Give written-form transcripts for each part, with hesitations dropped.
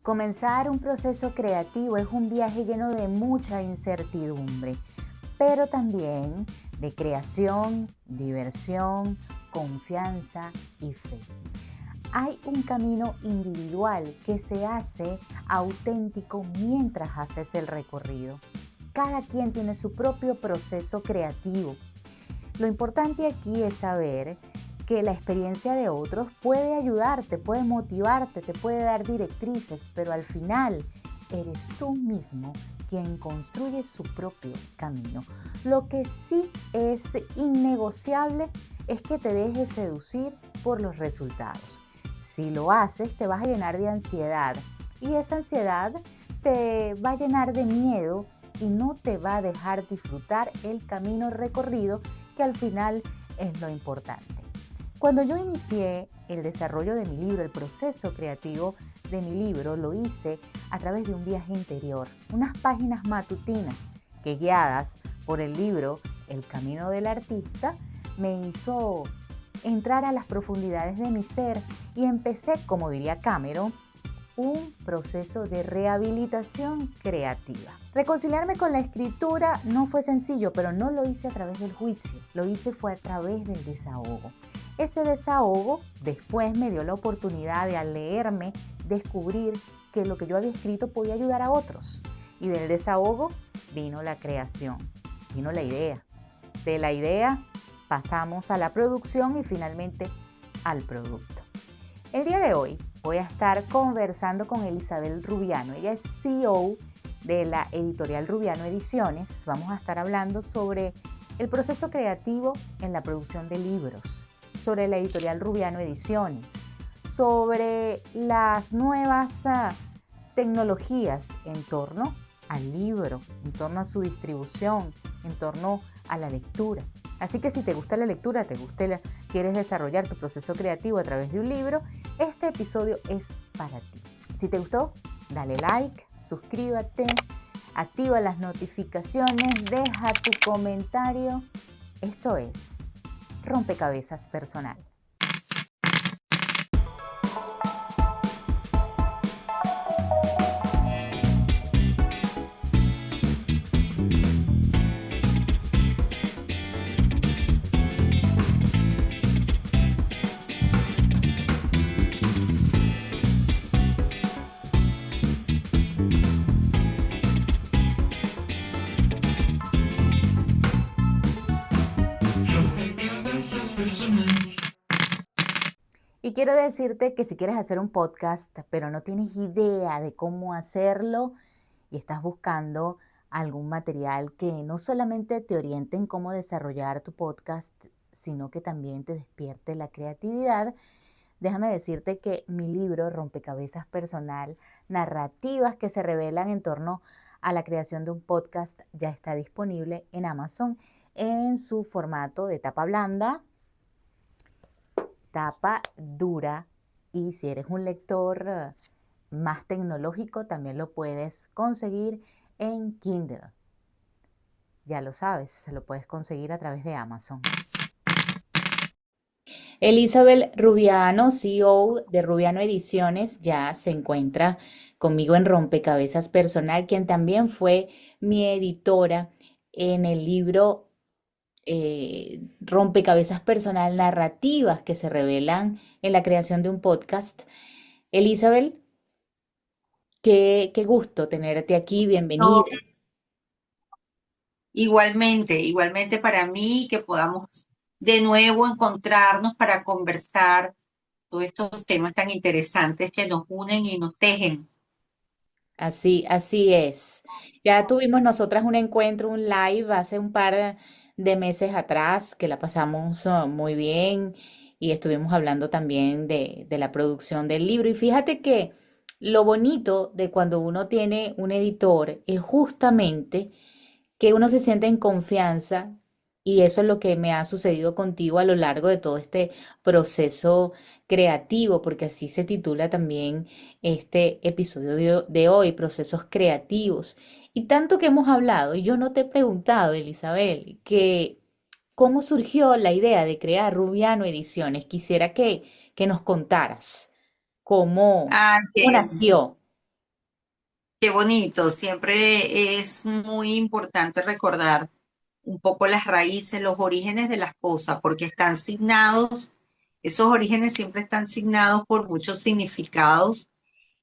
Comenzar un proceso creativo es un viaje lleno de mucha incertidumbre, pero también de creación, diversión, confianza y fe. Hay un camino individual que se hace auténtico mientras haces el recorrido. Cada quien tiene su propio proceso creativo. Lo importante aquí es saber que la experiencia de otros puede ayudarte, puede motivarte, te puede dar directrices, pero al final eres tú mismo quien construye su propio camino. Lo que sí es innegociable es que te dejes seducir por los resultados. Si lo haces, te vas a llenar de ansiedad y esa ansiedad te va a llenar de miedo y no te va a dejar disfrutar el camino recorrido, que al final es lo importante. Cuando yo inicié el desarrollo de mi libro, el proceso creativo de mi libro, lo hice a través de un viaje interior, unas páginas matutinas que, guiadas por el libro El Camino del Artista, me hizo entrar a las profundidades de mi ser y empecé, como diría Cameron, un proceso de rehabilitación creativa. Reconciliarme con la escritura no fue sencillo, pero no lo hice a través del juicio, lo hice fue a través del desahogo. Ese desahogo después me dio la oportunidad de, al leerme, descubrir que lo que yo había escrito podía ayudar a otros. Y del desahogo vino la creación, vino la idea. De la idea pasamos a la producción y finalmente al producto. El día de hoy voy a estar conversando con Elizabeth Rubiano. Ella es CEO de la editorial Rubiano Ediciones. Vamos a estar hablando sobre el proceso creativo en la producción de libros, sobre la editorial Rubiano Ediciones, sobre las nuevas tecnologías en torno al libro, en torno a su distribución, en torno a la lectura. Así que si te gusta la lectura, quieres desarrollar tu proceso creativo a través de un libro, este episodio es para ti. Si te gustó, dale like, suscríbete, activa las notificaciones, deja tu comentario. Esto es Rompecabezas Personal. Y quiero decirte que si quieres hacer un podcast, pero no tienes idea de cómo hacerlo y estás buscando algún material que no solamente te oriente en cómo desarrollar tu podcast, sino que también te despierte la creatividad, déjame decirte que mi libro Rompecabezas Personal, narrativas que se revelan en torno a la creación de un podcast, ya está disponible en Amazon en su formato de tapa blanda, tapa dura, y si eres un lector más tecnológico también lo puedes conseguir en Kindle. Ya lo sabes, lo puedes conseguir a través de Amazon. Elizabeth Rubiano, CEO de Rubiano Ediciones, ya se encuentra conmigo en Rompecabezas Personal, quien también fue mi editora en el libro Rompecabezas Personal, narrativas que se revelan en la creación de un podcast. Elizabeth, qué gusto tenerte aquí, bienvenida. No, igualmente para mí que podamos de nuevo encontrarnos para conversar todos estos temas tan interesantes que nos unen y nos tejen. Así es. Ya tuvimos nosotras un encuentro, un live hace un par de meses atrás que la pasamos muy bien y estuvimos hablando también de la producción del libro. Y fíjate que lo bonito de cuando uno tiene un editor es justamente que uno se siente en confianza, y eso es lo que me ha sucedido contigo a lo largo de todo este proceso creativo, porque así se titula también este episodio de hoy, procesos creativos. Y tanto que hemos hablado, y yo no te he preguntado, Elizabeth, que cómo surgió la idea de crear Rubiano Ediciones. Quisiera que nos contaras cómo, Ay, cómo nació. Qué bonito, siempre es muy importante recordar un poco las raíces, los orígenes de las cosas, porque están signados, esos orígenes siempre están signados por muchos significados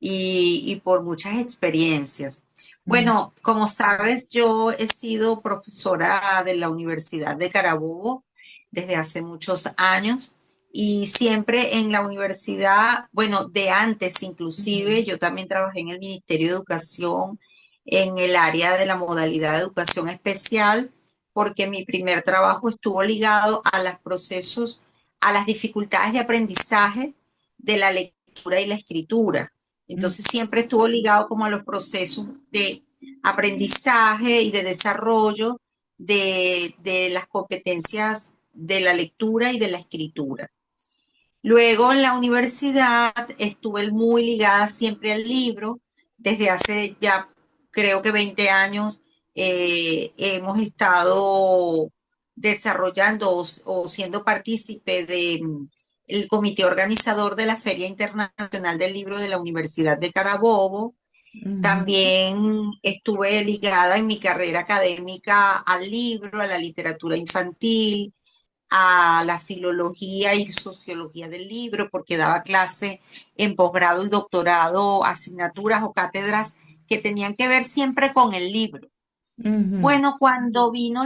y por muchas experiencias. Mm, Bueno, como sabes, yo he sido profesora de la Universidad de Carabobo desde hace muchos años y siempre en la universidad, bueno, de antes inclusive, ujú, yo también trabajé en el Ministerio de Educación en el área de la modalidad de educación especial, porque mi primer trabajo estuvo ligado a los procesos, a las dificultades de aprendizaje de la lectura y la escritura. mm, Entonces siempre estuvo ligado como a los procesos de aprendizaje y de desarrollo de las competencias de la lectura y de la escritura. Luego en la universidad estuve muy ligada siempre al libro. Desde hace ya creo que 20 años hemos estado desarrollando o siendo partícipe de el comité organizador de la Feria Internacional del Libro de la Universidad de Carabobo. ujú, También estuve ligada en mi carrera académica al libro, a la literatura infantil, a la filología y sociología del libro, porque daba clase en posgrado y doctorado, asignaturas o cátedras que tenían que ver siempre con el libro. ujú, Bueno, cuando vino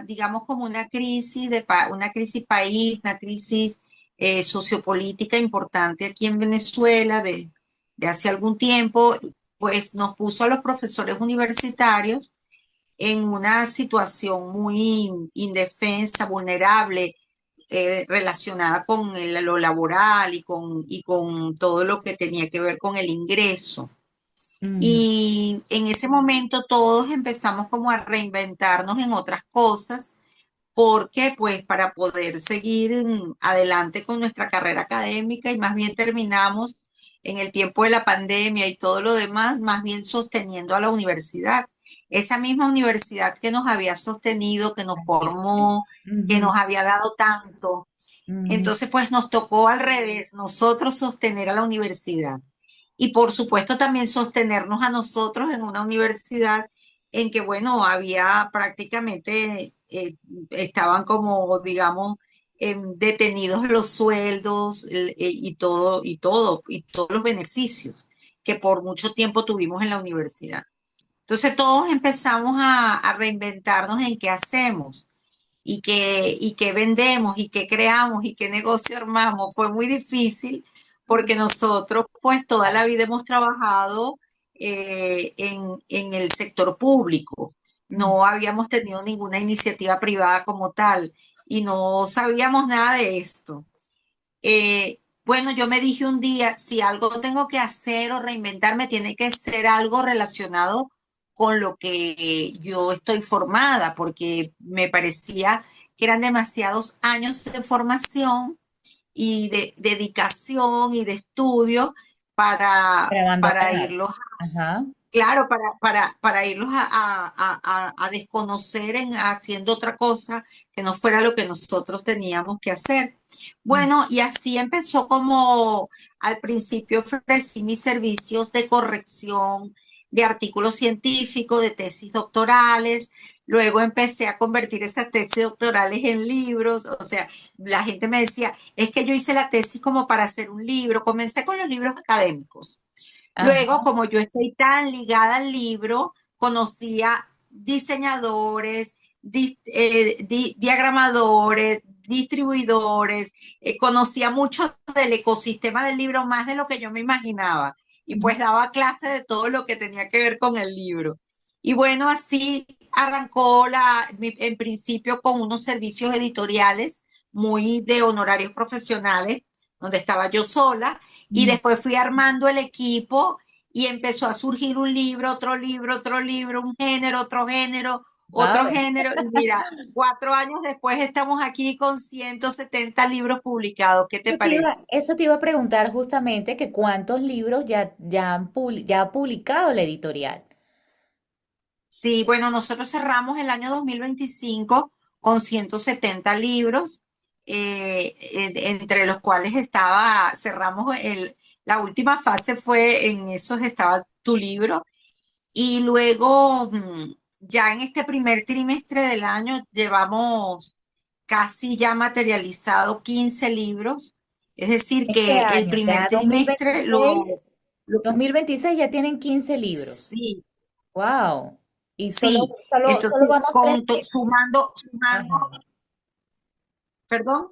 digamos, como una crisis una crisis país, una crisis sociopolítica importante aquí en Venezuela de hace algún tiempo, pues nos puso a los profesores universitarios en una situación muy indefensa, vulnerable, relacionada con lo laboral y con todo lo que tenía que ver con el ingreso. ujú, Y en ese momento todos empezamos como a reinventarnos en otras cosas, porque pues para poder seguir adelante con nuestra carrera académica y más bien terminamos en el tiempo de la pandemia y todo lo demás, más bien sosteniendo a la universidad. Esa misma universidad que nos había sostenido, que nos así es. formó, que Ujú, nos había dado tanto. ujú, Entonces, pues nos tocó al revés, nosotros sostener a la universidad. Y por supuesto también sostenernos a nosotros en una universidad en que, bueno, había prácticamente, estaban como, digamos, detenidos los sueldos y todos los beneficios que por mucho tiempo tuvimos en la universidad. Entonces todos empezamos a reinventarnos en qué hacemos y qué vendemos y qué creamos y qué negocio armamos. Fue muy difícil porque nosotros pues toda la vida hemos trabajado en el sector público. ujú, No habíamos tenido ninguna iniciativa privada como tal y no sabíamos nada de esto. Bueno, yo me dije un día, si algo tengo que hacer o reinventarme, tiene que ser algo relacionado con lo que yo estoy formada, porque me parecía que eran demasiados años de formación y de dedicación y de estudio para para abandonar. irlos, Ajá. claro, para irlos a desconocer haciendo otra cosa que no fuera lo que nosotros teníamos que hacer. Mm, Bueno, y así empezó como al principio ofrecí mis servicios de corrección de artículos científicos, de tesis doctorales. Luego empecé a convertir esas tesis doctorales en libros. O sea, la gente me decía, es que yo hice la tesis como para hacer un libro. Comencé con los libros académicos. Luego, ajá. como yo estoy tan ligada al libro, conocía diseñadores, diagramadores, distribuidores, conocía mucho del ecosistema del libro, más de lo que yo me imaginaba. Y Ujú, pues daba clase de todo lo que tenía que ver con el libro. Y bueno, así arrancó en principio con unos servicios editoriales muy de honorarios profesionales, donde estaba yo sola y ujú. después fui armando el equipo y empezó a surgir un libro, otro libro, otro libro, un género, otro género, otro Wow. género. Y mira, 4 años después estamos aquí con 170 libros publicados. ¿Qué te parece? Eso te iba a preguntar justamente que cuántos libros ya ha publicado la editorial. Sí, bueno, nosotros cerramos el año 2025 con 170 libros, entre los cuales cerramos la última fase fue en esos estaba tu libro, Y luego, ya en este primer trimestre del año, llevamos casi ya materializado 15 libros. Es decir, Este que el año, primer ya dos mil trimestre veintiséis lo- 2026 ya tienen 15 libros. sí, Wow. Y solo, sí. solo, solo Entonces, vamos 3 meses. sumando, Ajá. perdón.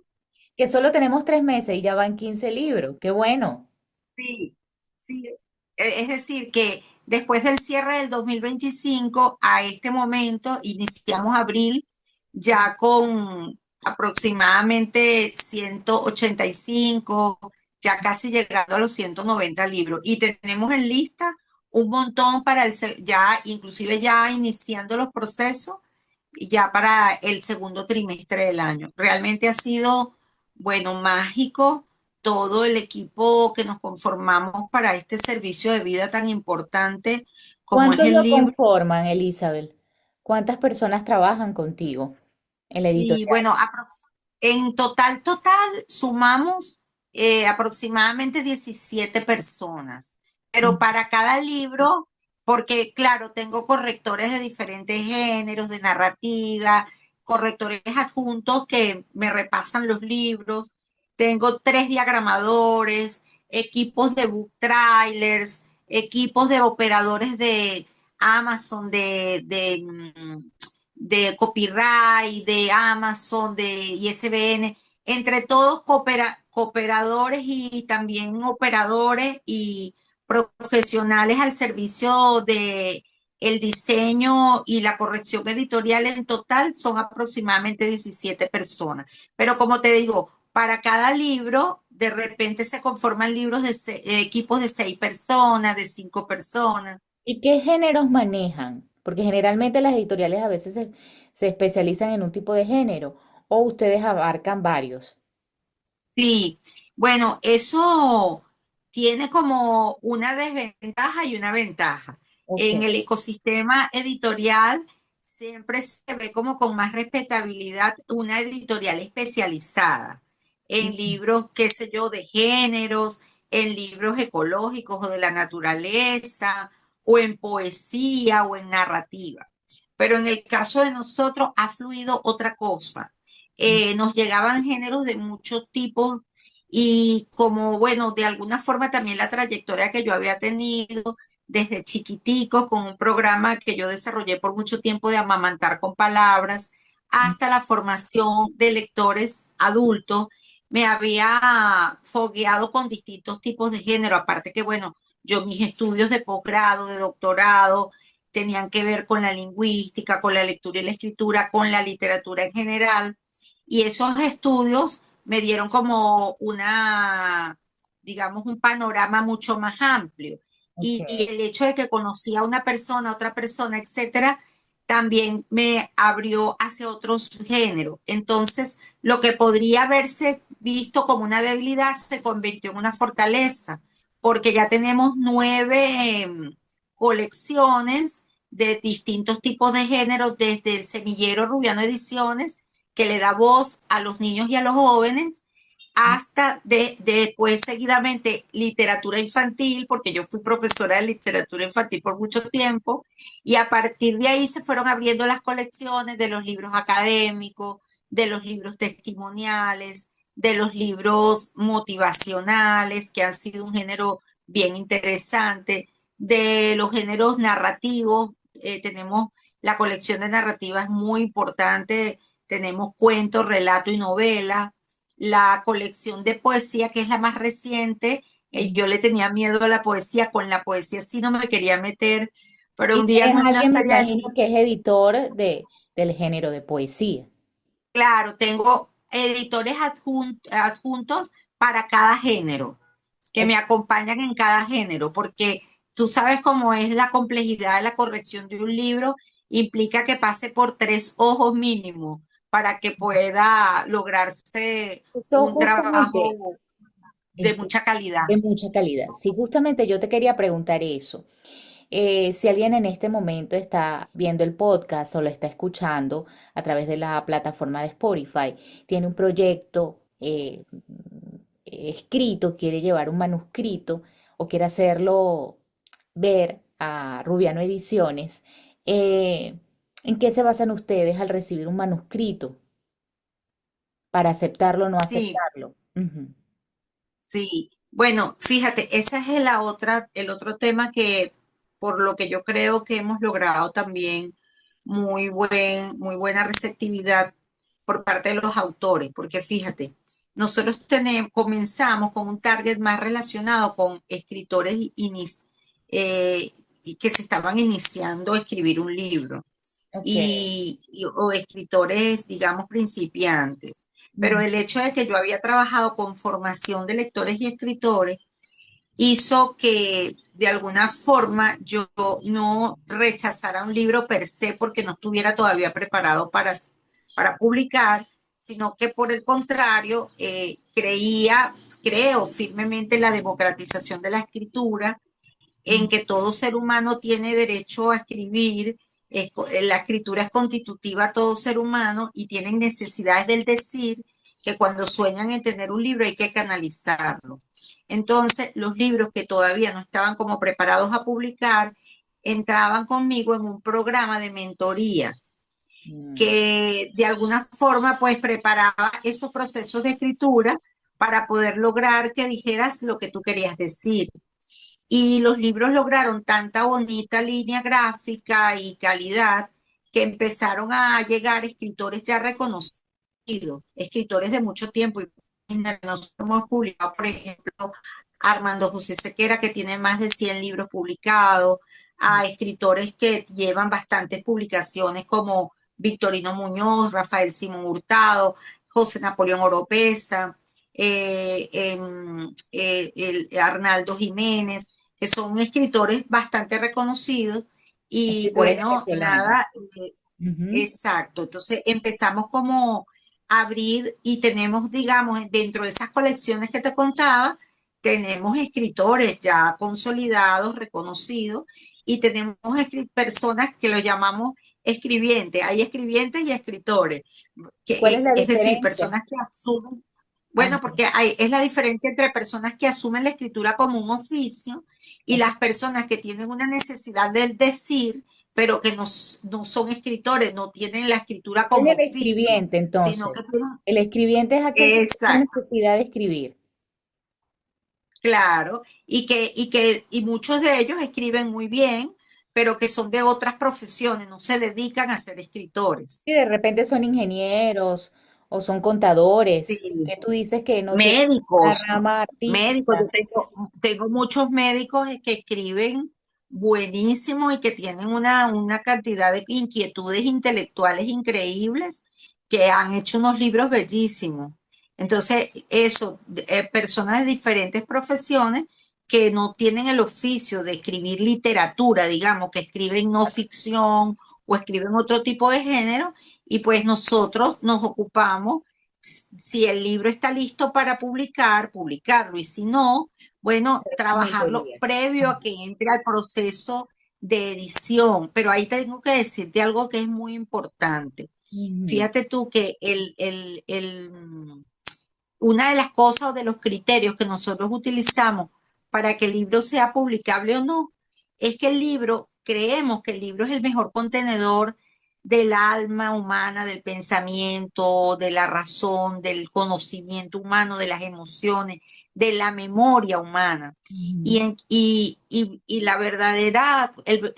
Que solo tenemos 3 meses y ya van 15 libros. Qué bueno. Sí, sí. Es decir, que después del cierre del 2025 a este momento, iniciamos abril ya con aproximadamente 185, ya casi llegando a los 190 libros. Y tenemos en lista un montón para ya, inclusive ya iniciando los procesos, ya para el segundo trimestre del año. Realmente ha sido, bueno, mágico todo el equipo que nos conformamos para este servicio de vida tan importante como es ¿Cuántos el lo libro. conforman, Elizabeth? ¿Cuántas personas trabajan contigo en la Y editorial? bueno, en total, sumamos aproximadamente 17 personas, pero para cada libro, porque claro, tengo correctores de diferentes géneros, de narrativa, correctores adjuntos que me repasan los libros, tengo 3 diagramadores, equipos de book trailers, equipos de operadores de Amazon, de copyright, de Amazon, de ISBN, entre todos cooperadores y también operadores y profesionales al servicio de el diseño y la corrección editorial. En total son aproximadamente 17 personas. Pero como te digo, para cada libro, de repente se conforman libros de equipos de 6 personas, de 5 personas. ¿Y qué géneros manejan? Porque generalmente las editoriales a veces se especializan en un tipo de género o ustedes abarcan varios. Sí, bueno, eso tiene como una desventaja y una ventaja. Ok. En el ecosistema editorial siempre se ve como con más respetabilidad una editorial especializada en Ujú. libros, qué sé yo, de géneros, en libros ecológicos o de la naturaleza, o en poesía o en narrativa. Pero en el caso de nosotros ha fluido otra cosa. Nos llegaban géneros de muchos tipos y como, bueno, de alguna forma también la trayectoria que yo había tenido desde chiquitico con un programa que yo desarrollé por mucho tiempo de amamantar con palabras hasta la formación de lectores adultos, me había fogueado con distintos tipos de género, aparte que, bueno, yo mis estudios de posgrado, de doctorado, tenían que ver con la lingüística, con la lectura y la escritura, con la literatura en general. Y esos estudios me dieron como digamos, un panorama mucho más amplio. Ok. Y el hecho de que conocí a una persona, otra persona, etcétera, también me abrió hacia otros géneros. Entonces, lo que podría haberse visto como una debilidad se convirtió en una fortaleza, porque ya tenemos 9 colecciones de distintos tipos de géneros, desde el semillero Rubiano Ediciones, que le da voz a los niños y a los jóvenes, hasta después seguidamente literatura infantil, porque yo fui profesora de literatura infantil por mucho tiempo, y a partir de ahí se fueron abriendo las colecciones de los libros académicos, de los libros testimoniales, de los libros motivacionales, que han sido un género bien interesante, de los géneros narrativos. Tenemos la colección de narrativas muy importante, tenemos cuentos, relato y novela. La colección de poesía, que es la más reciente, yo le tenía miedo a la poesía, con la poesía sí no me quería meter, pero Y un día tienes en a una alguien, me feria imagino, que es editor del género de poesía. claro, tengo editores adjuntos para cada género, que Ok. me acompañan en cada género, porque tú sabes cómo es la complejidad de la corrección de un libro, implica que pase por 3 ojos mínimo para que pueda lograrse Eso un justamente, trabajo de este, mucha calidad. de mucha calidad. Sí, justamente yo te quería preguntar eso. Si alguien en este momento está viendo el podcast o lo está escuchando a través de la plataforma de Spotify, tiene un proyecto escrito, quiere llevar un manuscrito o quiere hacerlo ver a Rubiano Ediciones, eh, ¿en qué se basan ustedes al recibir un manuscrito para aceptarlo o no Sí, aceptarlo? Ujú. sí. Bueno, fíjate, ese es el otro tema que, por lo que yo creo que hemos logrado también muy buena receptividad por parte de los autores, porque fíjate, nosotros comenzamos con un target más relacionado con escritores y que se estaban iniciando a escribir un libro Ok. o escritores, digamos, principiantes. Pero Ujú. el hecho de que yo había trabajado con formación de lectores y escritores hizo que de alguna forma yo no rechazara un libro per se porque no estuviera todavía preparado para publicar, sino que por el contrario, creo firmemente en la democratización de la escritura, en que todo ser humano tiene derecho a escribir. La escritura es constitutiva a todo ser humano y tienen necesidades del decir, que cuando sueñan en tener un libro hay que canalizarlo. Entonces, los libros que todavía no estaban como preparados a publicar entraban conmigo en un programa de mentoría Mm. que de alguna forma pues preparaba esos procesos de escritura para poder lograr que dijeras lo que tú querías decir. Y los libros lograron tanta bonita línea gráfica y calidad que empezaron a llegar escritores ya reconocidos, escritores de mucho tiempo. Y nosotros hemos publicado, por ejemplo, Armando José Sequera, que tiene más de 100 libros publicados, a escritores que llevan bastantes publicaciones como Victorino Muñoz, Rafael Simón Hurtado, José Napoleón Oropesa, el Arnaldo Jiménez, que son escritores bastante reconocidos. Y Escritores bueno, venezolanos. nada, Ujú. exacto. Entonces empezamos como a abrir y tenemos, digamos, dentro de esas colecciones que te contaba, tenemos escritores ya consolidados, reconocidos, y tenemos personas que lo llamamos escribientes. Hay escribientes y escritores, ¿Y cuál es la es decir, diferencia? personas que asumen, bueno, Ajá. porque es la diferencia entre personas que asumen la escritura como un oficio y Ok. las personas que tienen una necesidad del decir, pero que no son escritores, no tienen la escritura ¿Quién como es el oficio, escribiente sino entonces? que tienen, El escribiente es aquel que tiene exacto, necesidad de escribir. claro, y muchos de ellos escriben muy bien, pero que son de otras profesiones, no se dedican a ser escritores. Y de repente son ingenieros o son contadores, Sí. que tú dices que no tienen una Médicos, rama médicos, artística. tengo muchos médicos que escriben buenísimo y que tienen una cantidad de inquietudes intelectuales increíbles, que han hecho unos libros bellísimos. Entonces, eso, personas de diferentes profesiones que no tienen el oficio de escribir literatura, digamos, que escriben no ficción o escriben otro tipo de género, y pues nosotros nos ocupamos, si el libro está listo para publicar, publicarlo, y si no, bueno, trabajarlo Mentoría. previo a que entre al proceso de edición. Pero ahí tengo que decirte algo que es muy importante. Ujú. Fíjate tú que una de las cosas o de los criterios que nosotros utilizamos para que el libro sea publicable o no, es que creemos que el libro es el mejor contenedor del alma humana, del pensamiento, de la razón, del conocimiento humano, de las emociones, de la memoria humana. Ujú. Y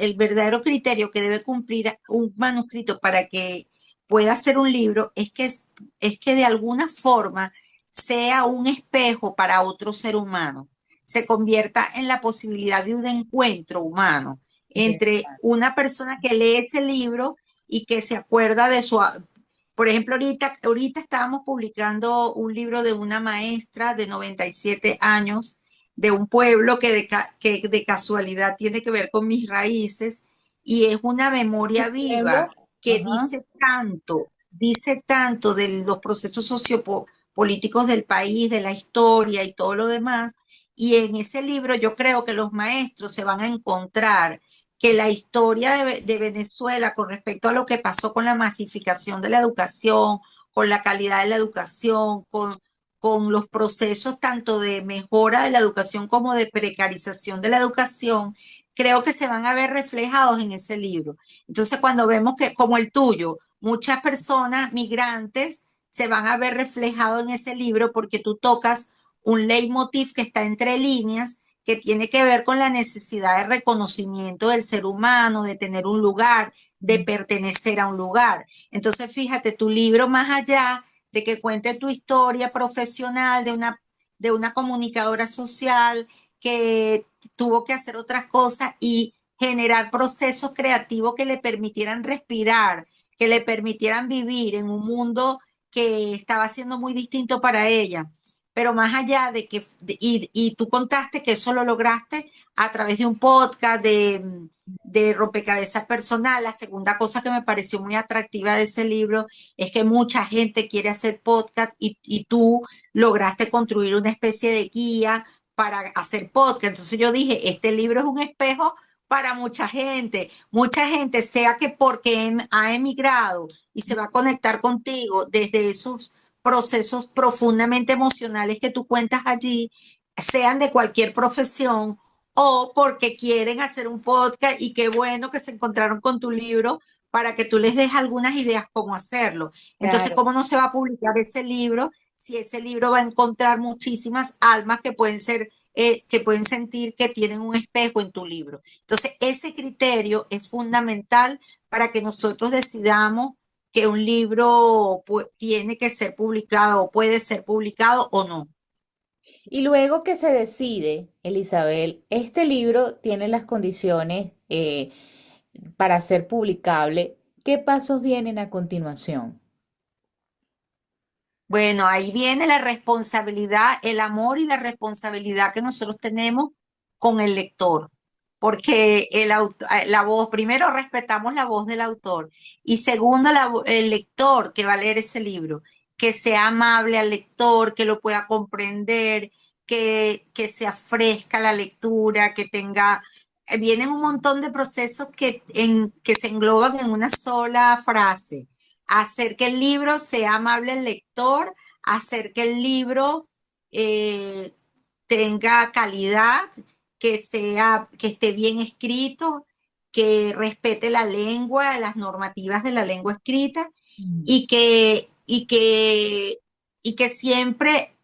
el verdadero criterio que debe cumplir un manuscrito para que pueda ser un libro es que de alguna forma sea un espejo para otro ser humano, se convierta en la posibilidad de un encuentro humano entre Interesante. una persona que lee ese libro y que se acuerda de por ejemplo, ahorita estábamos publicando un libro de una maestra de 97 años de un pueblo que de casualidad tiene que ver con mis raíces, y es una ¿Qué memoria viva pueblo? que Ajá. dice tanto de los procesos políticos del país, de la historia y todo lo demás. Y en ese libro yo creo que los maestros se van a encontrar que la historia de Venezuela con respecto a lo que pasó con la masificación de la educación, con la calidad de la educación, con los procesos tanto de mejora de la educación como de precarización de la educación, creo que se van a ver reflejados en ese libro. Entonces, cuando vemos que, como el tuyo, muchas personas migrantes se van a ver reflejados en ese libro porque tú tocas un leitmotiv que está entre líneas, que tiene que ver con la necesidad de reconocimiento del ser humano, de tener un lugar, de pertenecer a un lugar. Entonces, fíjate, tu libro, más allá de que cuente tu historia profesional de una comunicadora social que tuvo que hacer otras cosas y generar procesos creativos que le permitieran respirar, que le permitieran vivir en un mundo que estaba siendo muy distinto para ella. Pero más allá de que, y tú contaste que eso lo lograste a través de un podcast de rompecabezas personal. La segunda cosa que me pareció muy atractiva de ese libro es que mucha gente quiere hacer podcast y tú lograste construir una especie de guía para hacer podcast. Entonces yo dije, este libro es un espejo para mucha gente, sea que porque ha emigrado y se va a conectar contigo desde esos procesos profundamente emocionales que tú cuentas allí, sean de cualquier profesión o porque quieren hacer un podcast y qué bueno que se encontraron con tu libro para que tú les des algunas ideas cómo hacerlo. Entonces, Claro. ¿cómo no se va a publicar ese libro si ese libro va a encontrar muchísimas almas que pueden sentir que tienen un espejo en tu libro? Entonces, ese criterio es fundamental para que nosotros decidamos que un libro tiene que ser publicado o puede ser publicado o no. Y luego que se decide, Elizabeth, este libro tiene las condiciones para ser publicable. ¿Qué pasos vienen a continuación? Bueno, ahí viene la responsabilidad, el amor y la responsabilidad que nosotros tenemos con el lector, porque la voz, primero respetamos la voz del autor y segundo el lector que va a leer ese libro, que sea amable al lector, que lo pueda comprender, que sea fresca la lectura, que tenga, vienen un montón de procesos que se engloban en una sola frase: hacer que el libro sea amable al lector, hacer que el libro eh, tenga calidad, que esté bien escrito, que respete la lengua, las normativas de la lengua escrita Mm. y que, y que, y que siempre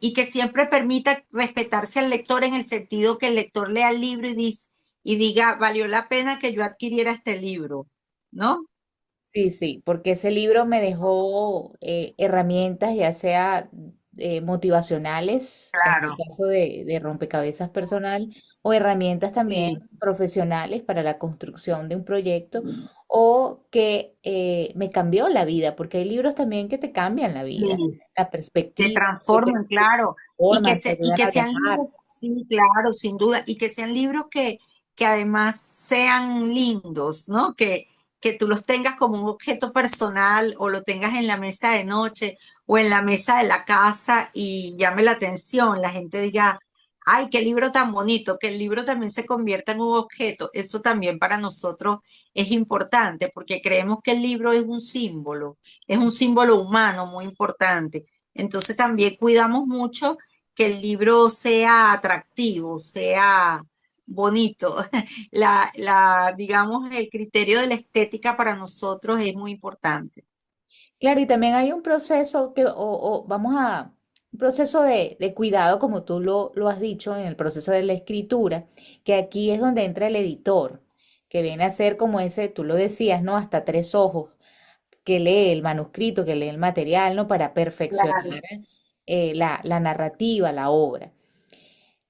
y que siempre permita respetarse al lector en el sentido que el lector lea el libro y diga, valió la pena que yo adquiriera este libro, ¿no? Sí, sí, porque ese libro me dejó herramientas, ya sea motivacionales, en el Claro, caso de rompecabezas personal, o herramientas también sí, profesionales para la construcción de un proyecto, o que me cambió la vida, porque hay libros también que te cambian la vida, sí. la Te perspectiva, transforman, claro, te y ayudan que a sean viajar. libros, sí, claro, sin duda, y que sean libros que además sean lindos, ¿no? Que tú los tengas como un objeto personal o lo tengas en la mesa de noche o en la mesa de la casa y llame la atención, la gente diga, ay, qué libro tan bonito, que el libro también se convierta en un objeto. Eso también para nosotros es importante porque creemos que el libro es un símbolo humano muy importante. Entonces también cuidamos mucho que el libro sea atractivo, sea bonito. Digamos, el criterio de la estética para nosotros es muy importante. Claro, y también hay un proceso un proceso de cuidado, como tú lo has dicho, en el proceso de la escritura, que aquí es donde entra el editor, que viene a ser como ese, tú lo decías, ¿no? Hasta tres ojos, que lee el manuscrito, que lee el material, ¿no? Para perfeccionar Claro, la narrativa, la obra.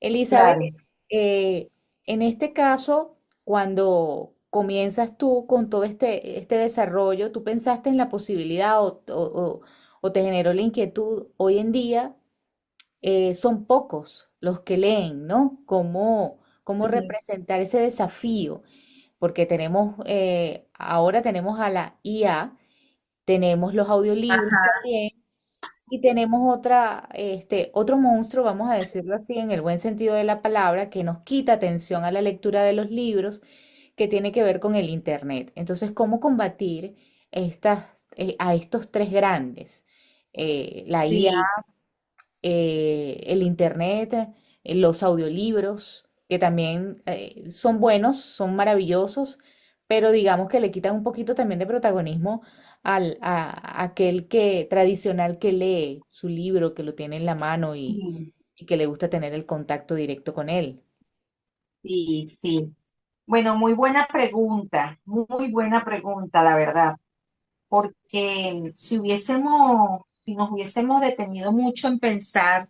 Elizabeth, claro. eh, en este caso, cuando comienzas tú con todo este desarrollo, ¿tú pensaste en la posibilidad o te generó la inquietud? Hoy en día son pocos los que leen, ¿no? ¿Cómo Sí. representar ese desafío? Porque ahora tenemos a la IA, tenemos los audiolibros Ajá, también, y tenemos otro monstruo, vamos a decirlo así, en el buen sentido de la palabra, que nos quita atención a la lectura de los libros, que tiene que ver con el Internet. Entonces, ¿cómo combatir a estos tres grandes? La IA, sí. el Internet, los audiolibros. que también son buenos, son maravillosos, pero digamos que le quitan un poquito también de protagonismo a aquel que tradicional que lee su libro, que lo tiene en la mano Sí, y que le gusta tener el contacto directo con él. sí, sí. Bueno, muy buena pregunta, la verdad, porque si nos hubiésemos detenido mucho en pensar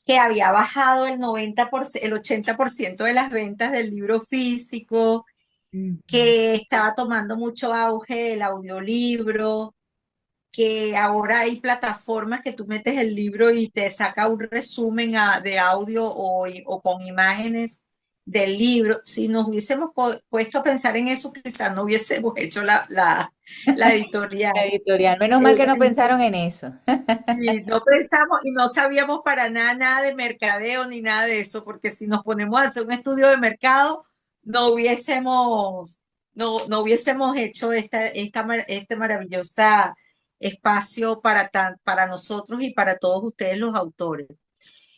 que había bajado el 90%, el 80% de las ventas del libro físico, Ujú. que estaba tomando mucho auge el audiolibro, que ahora hay plataformas que tú metes el libro y te saca un resumen de audio o con imágenes del libro. Si nos hubiésemos puesto a pensar en eso, quizás no hubiésemos hecho la editorial. La editorial, menos mal que no Eh, pensaron en eso. y no pensamos y no sabíamos para nada, nada de mercadeo ni nada de eso, porque si nos ponemos a hacer un estudio de mercado, no hubiésemos, no hubiésemos hecho este maravilloso espacio para nosotros y para todos ustedes los autores.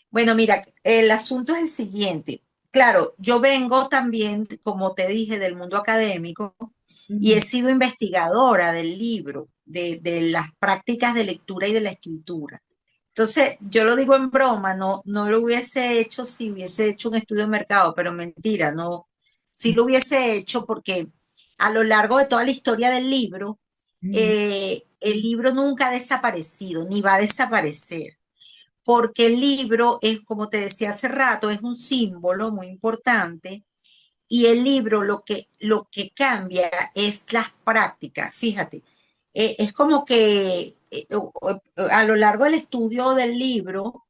Bueno, mira, el asunto es el siguiente. Claro, yo vengo también, como te dije, del mundo académico y he Ujú, sido investigadora del libro, de las prácticas de lectura y de la escritura. Entonces, yo lo digo en broma, no lo hubiese hecho si hubiese hecho un estudio de mercado, pero mentira, no, sí lo hubiese hecho porque a lo largo de toda la historia del libro, ujú, el libro nunca ha desaparecido, ni va a desaparecer porque el libro es, como te decía hace rato, es un símbolo muy importante y el libro lo que cambia es las prácticas. Fíjate, es como que a lo largo del estudio del libro,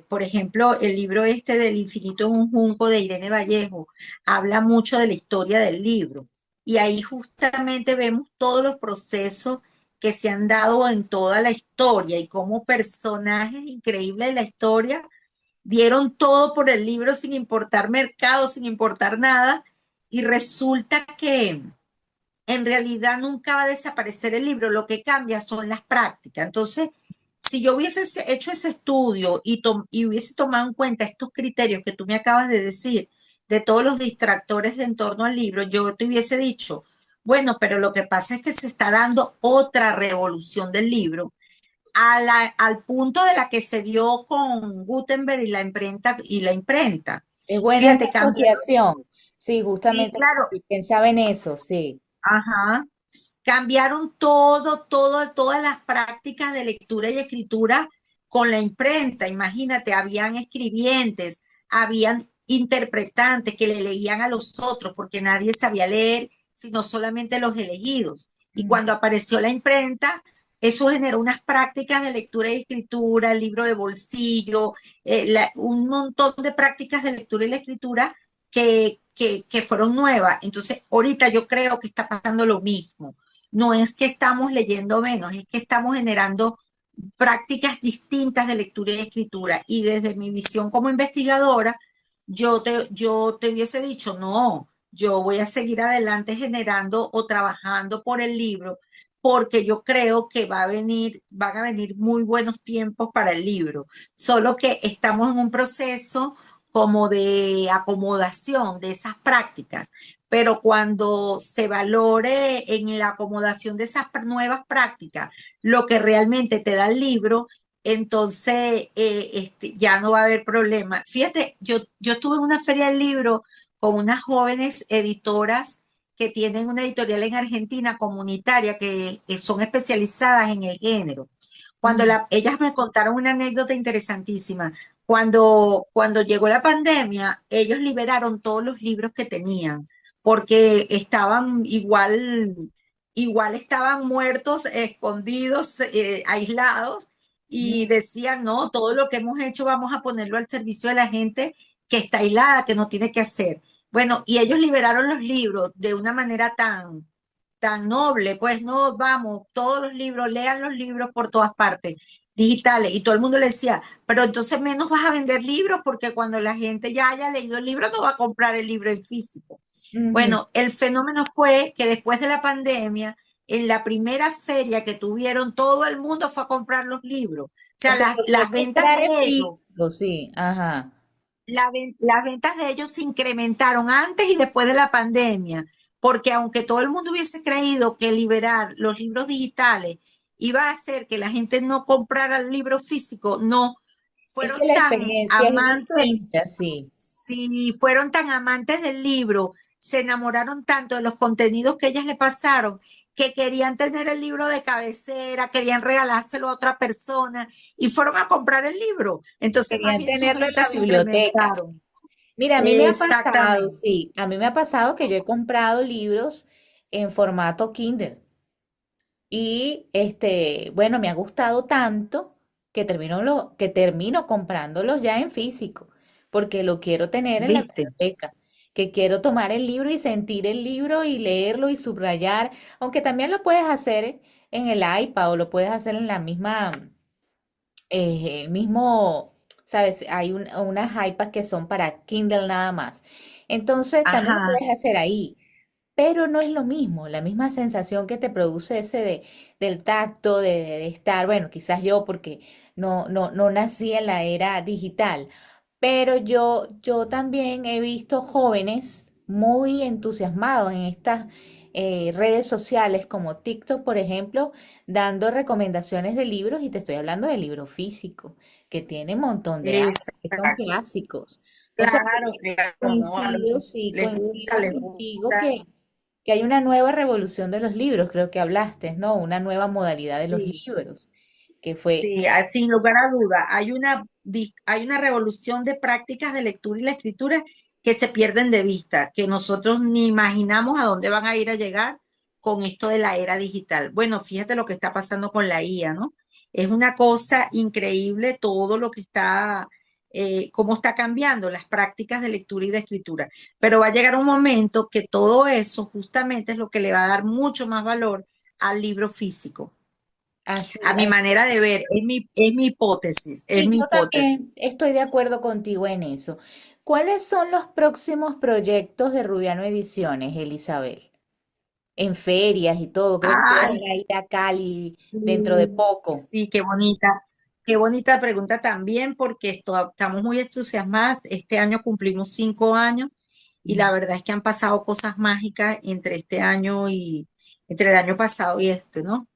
por ejemplo, el libro este del infinito en un junco de Irene Vallejo habla mucho de la historia del libro y ahí justamente vemos todos los procesos que se han dado en toda la historia y cómo personajes increíbles de la historia dieron todo por el libro sin importar mercado, sin importar nada, y resulta que en realidad nunca va a desaparecer el libro, lo que cambia son las prácticas. Entonces, si yo hubiese hecho ese estudio y hubiese tomado en cuenta estos criterios que tú me acabas de decir, de todos los distractores de en torno al libro, yo te hubiese dicho, bueno, pero lo que pasa es que se está dando otra revolución del libro al punto de la que se dio con Gutenberg y la imprenta. es buena esa Fíjate, cambiaron, asociación. Sí, sí, justamente claro, pensaba en eso, sí. ajá, cambiaron todas las prácticas de lectura y escritura con la imprenta. Imagínate, habían escribientes, habían interpretantes que le leían a los otros porque nadie sabía leer, sino solamente los elegidos. Y Mm. cuando apareció la imprenta, eso generó unas prácticas de lectura y escritura, el libro de bolsillo, un montón de prácticas de lectura y la escritura que fueron nuevas. Entonces, ahorita yo creo que está pasando lo mismo. No es que estamos leyendo menos, es que estamos generando prácticas distintas de lectura y escritura. Y desde mi visión como investigadora, yo te hubiese dicho, no, yo voy a seguir adelante generando o trabajando por el libro, porque yo creo que van a venir muy buenos tiempos para el libro. Solo que estamos en un proceso como de acomodación de esas prácticas. Pero cuando se valore en la acomodación de esas nuevas prácticas lo que realmente te da el libro, entonces ya no va a haber problema. Fíjate, yo estuve en una feria del libro con unas jóvenes editoras que tienen una editorial en Argentina comunitaria que son especializadas en el género. Mm. Ellas me contaron una anécdota interesantísima. Cuando llegó la pandemia, ellos liberaron todos los libros que tenían, porque estaban igual estaban muertos, escondidos, aislados, y decían, no, todo lo que hemos hecho vamos a ponerlo al servicio de la gente que está aislada, que no tiene que hacer. Bueno, y ellos liberaron los libros de una manera tan noble, pues no, vamos, todos los libros, lean los libros por todas partes, digitales, y todo el mundo le decía, pero entonces menos vas a vender libros porque cuando la gente ya haya leído el libro no va a comprar el libro en físico. Ujú. Bueno, el fenómeno fue que después de la pandemia, en la primera feria que tuvieron, todo el mundo fue a comprar los libros. O O sea, sea, lo que hay las que ventas comprar es de ellos físico, sí, ajá. las ventas de ellos se incrementaron antes y después de la pandemia, porque aunque todo el mundo hubiese creído que liberar los libros digitales iba a hacer que la gente no comprara el libro físico, no, Es que fueron la tan experiencia es amantes, distinta, sí. si fueron tan amantes del libro, se enamoraron tanto de los contenidos que ellas le pasaron, que querían tener el libro de cabecera, querían regalárselo a otra persona y fueron a comprar el libro. Entonces, más Querían bien sus tenerlo en la ventas se biblioteca. incrementaron. Mira, a mí me ha pasado, Exactamente. sí, a mí me ha pasado que yo he comprado libros en formato Kindle y bueno, me ha gustado tanto que termino comprándolos ya en físico, porque lo quiero tener en la ¿Viste? biblioteca, que quiero tomar el libro y sentir el libro y leerlo y subrayar, aunque también lo puedes hacer en el iPad o lo puedes hacer en la misma el mismo, ¿sabes? Hay unas iPads que son para Kindle nada más. Entonces, también lo Ajá. puedes hacer ahí, pero no es lo mismo, la misma sensación que te produce del tacto, de estar, bueno, quizás yo porque no nací en la era digital, pero yo también he visto jóvenes muy entusiasmados en estas redes sociales como TikTok, por ejemplo, dando recomendaciones de libros y te estoy hablando de libros físicos, que tiene un montón de años, que son Exacto. clásicos. O sea, Claro, claro, no, coincido, sí, les gusta, coincido les contigo gusta. que hay una nueva revolución de los libros, creo que hablaste, ¿no? Una nueva modalidad de los Sí, libros, que fue sí, sin lugar a duda, hay una revolución de prácticas de lectura y la escritura que se pierden de vista, que nosotros ni imaginamos a dónde van a ir a llegar con esto de la era digital. Bueno, fíjate lo que está pasando con la IA, ¿no? Es una cosa increíble todo lo que está, cómo está cambiando las prácticas de lectura y de escritura. Pero va a llegar un momento que todo eso justamente es lo que le va a dar mucho más valor al libro físico. A así. mi manera de ver, es mi hipótesis, es Y mi yo hipótesis. también estoy de acuerdo contigo en eso. ¿Cuáles son los próximos proyectos de Rubiano Ediciones, Elizabeth? En ferias y todo, creo que ustedes Ay, van a ir a Cali dentro de sí, poco. sí, qué bonita pregunta también, porque estamos muy entusiasmadas. Este año cumplimos 5 años y la verdad es que han pasado cosas mágicas entre el año pasado y este, ¿no?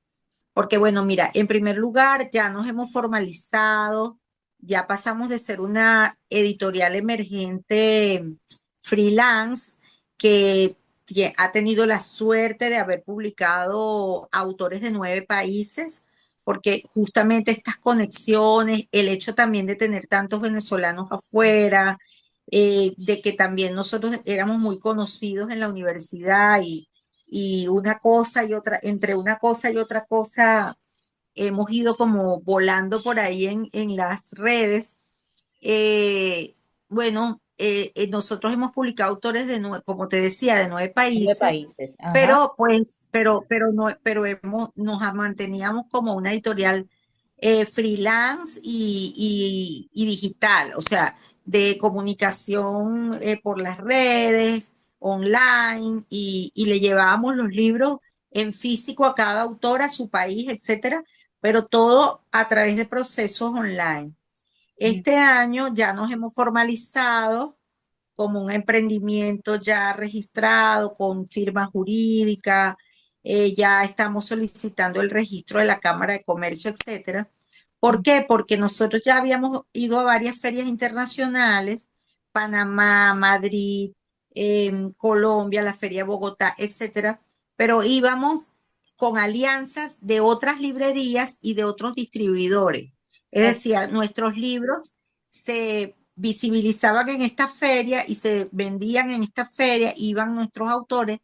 Porque bueno, mira, en primer lugar, ya nos hemos formalizado, ya pasamos de ser una editorial emergente freelance que ha tenido la suerte de haber publicado autores de 9 países, porque justamente estas conexiones, el hecho también de tener tantos venezolanos afuera, de que también nosotros éramos muy conocidos en la universidad y una cosa y otra, entre una cosa y otra cosa, hemos ido como volando por ahí en las redes. Eh, bueno, nosotros hemos publicado autores como te decía, de 9 países, Países. Ajá. pero pues, no, nos manteníamos como una editorial freelance y digital, o sea, de comunicación por las redes, online, y le llevábamos los libros en físico a cada autor, a su país, etcétera, pero todo a través de procesos online. Mm. Este año ya nos hemos formalizado como un emprendimiento ya registrado con firma jurídica, ya estamos solicitando el registro de la Cámara de Comercio, etcétera. ¿Por qué? Porque nosotros ya habíamos ido a varias ferias internacionales, Panamá, Madrid, Colombia, la Feria de Bogotá, etcétera, pero íbamos con alianzas de otras librerías y de otros distribuidores. Es Ok. decir, nuestros libros se visibilizaban en esta feria y se vendían en esta feria, iban nuestros autores,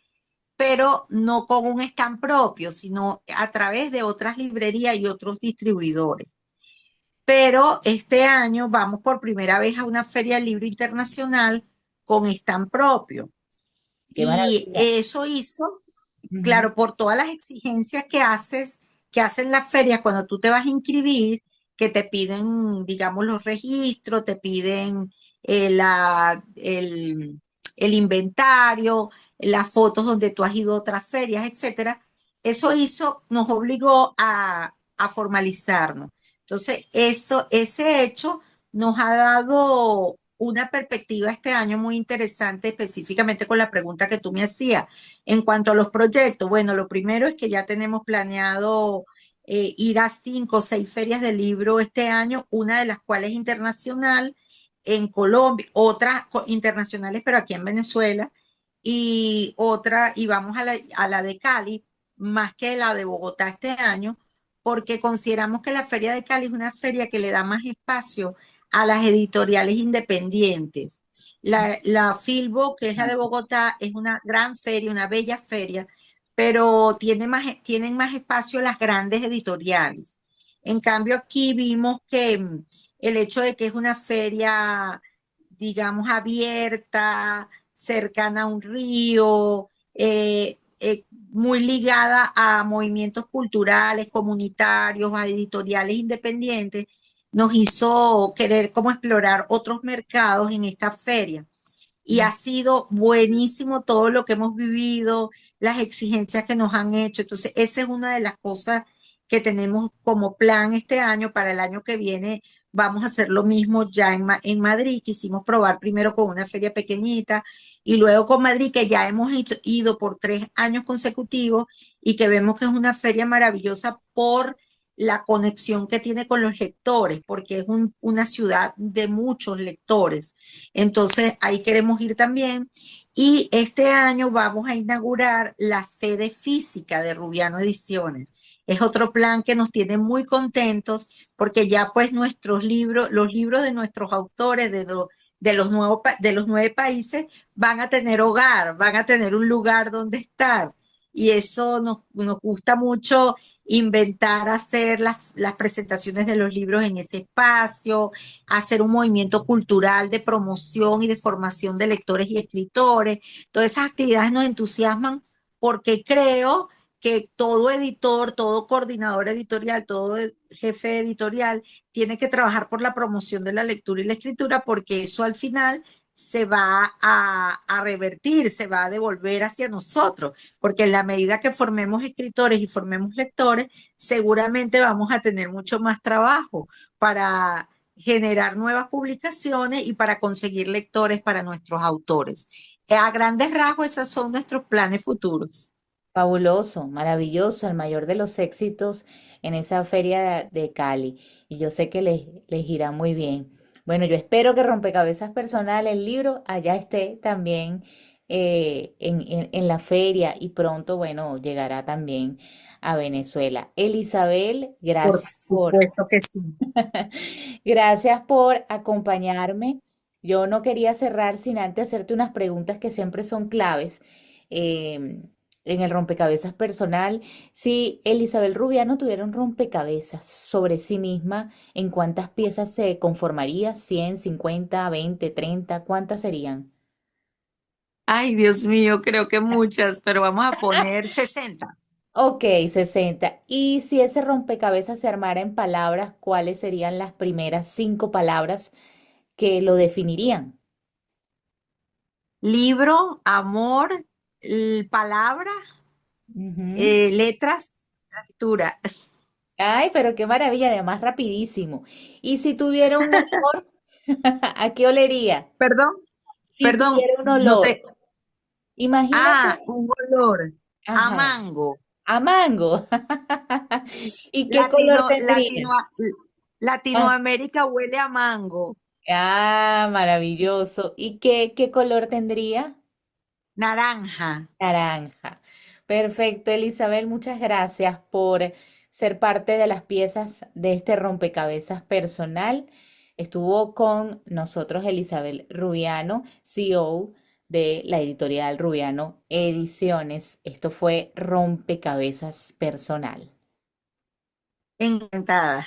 pero no con un stand propio, sino a través de otras librerías y otros distribuidores. Pero este año vamos por primera vez a una feria del libro internacional con stand propio. Qué Y maravilla. eso hizo, Ujú. claro, por todas las exigencias que hacen las ferias cuando tú te vas a inscribir, que te piden, digamos, los registros, te piden eh, la- el, el inventario, las fotos donde tú has ido a otras ferias, etcétera. Nos obligó a formalizarnos. Entonces, ese hecho nos ha dado una perspectiva este año muy interesante, específicamente con la pregunta que tú me hacías. En cuanto a los proyectos, bueno, lo primero es que ya tenemos planeado ir a 5 o 6 ferias de libro este año, una de las cuales internacional en Colombia, otras internacionales, pero aquí en Venezuela, y otra, y vamos a la de Cali, más que la de Bogotá este año, porque consideramos que la Feria de Cali es una feria que le da más espacio a las editoriales independientes. La Filbo, que es la de Bogotá, es una gran feria, una bella feria, pero tienen más espacio las grandes editoriales. En cambio, aquí vimos que el hecho de que es una feria, digamos, abierta, cercana a un río, muy ligada a movimientos culturales, comunitarios, a editoriales independientes, nos hizo querer como explorar otros mercados en esta feria. Y ha sido buenísimo todo lo que hemos vivido, las exigencias que nos han hecho. Entonces, esa es una de las cosas que tenemos como plan este año. Para el año que viene vamos a hacer lo mismo ya en Madrid. Quisimos probar primero con una feria pequeñita y luego con Madrid, que ya hemos ido por 3 años consecutivos y que vemos que es una feria maravillosa por la conexión que tiene con los lectores, porque es una ciudad de muchos lectores. Entonces, ahí queremos ir también. Y este año vamos a inaugurar la sede física de Rubiano Ediciones. Es otro plan que nos tiene muy contentos porque ya pues nuestros libros, los libros de nuestros autores de los 9 países van a tener hogar, van a tener un lugar donde estar. Y eso nos gusta mucho inventar, hacer las presentaciones de los libros en ese espacio, hacer un movimiento cultural de promoción y de formación de lectores y escritores. Todas esas actividades nos entusiasman porque creo que todo editor, todo coordinador editorial, todo jefe editorial tiene que trabajar por la promoción de la lectura y la escritura porque eso al final se va a revertir, se va a devolver hacia nosotros, porque en la medida que formemos escritores y formemos lectores, seguramente vamos a tener mucho más trabajo para generar nuevas publicaciones y para conseguir lectores para nuestros autores. A grandes rasgos, esos son nuestros planes futuros. Fabuloso, maravilloso, el mayor de los éxitos en esa feria de Cali. Y yo sé que les irá muy bien. Bueno, yo espero que Rompecabezas Personal, el libro, allá esté también en la feria y pronto, bueno, llegará también a Venezuela. Elisabel, Por gracias por, supuesto que sí. gracias por acompañarme. Yo no quería cerrar sin antes hacerte unas preguntas que siempre son claves en el rompecabezas personal. Si Elizabeth Rubiano tuviera un rompecabezas sobre sí misma, ¿en cuántas piezas se conformaría? ¿100, 50, 20, 30? ¿Cuántas serían? Ay, Dios mío, creo que muchas, pero vamos a poner 60. Ok, 60. Y si ese rompecabezas se armara en palabras, ¿cuáles serían las primeras 5 palabras que lo definirían? Libro, amor, palabra, Ujú. letras, escritura. Ay, pero qué maravilla, además rapidísimo. Y si tuviera un olor, ¿a qué olería? Perdón, Si perdón, tuviera un no olor, te. imagínate, Un olor a ajá, mango. a mango. ¿Y qué color Latino, tendría? Ah, Latinoamérica huele a mango. maravilloso. ¿Y qué color tendría? Naranja. Naranja. Perfecto, Elizabeth, muchas gracias por ser parte de las piezas de este rompecabezas personal. Estuvo con nosotros Elizabeth Rubiano, CEO de la editorial Rubiano Ediciones. Esto fue Rompecabezas Personal. Encantada.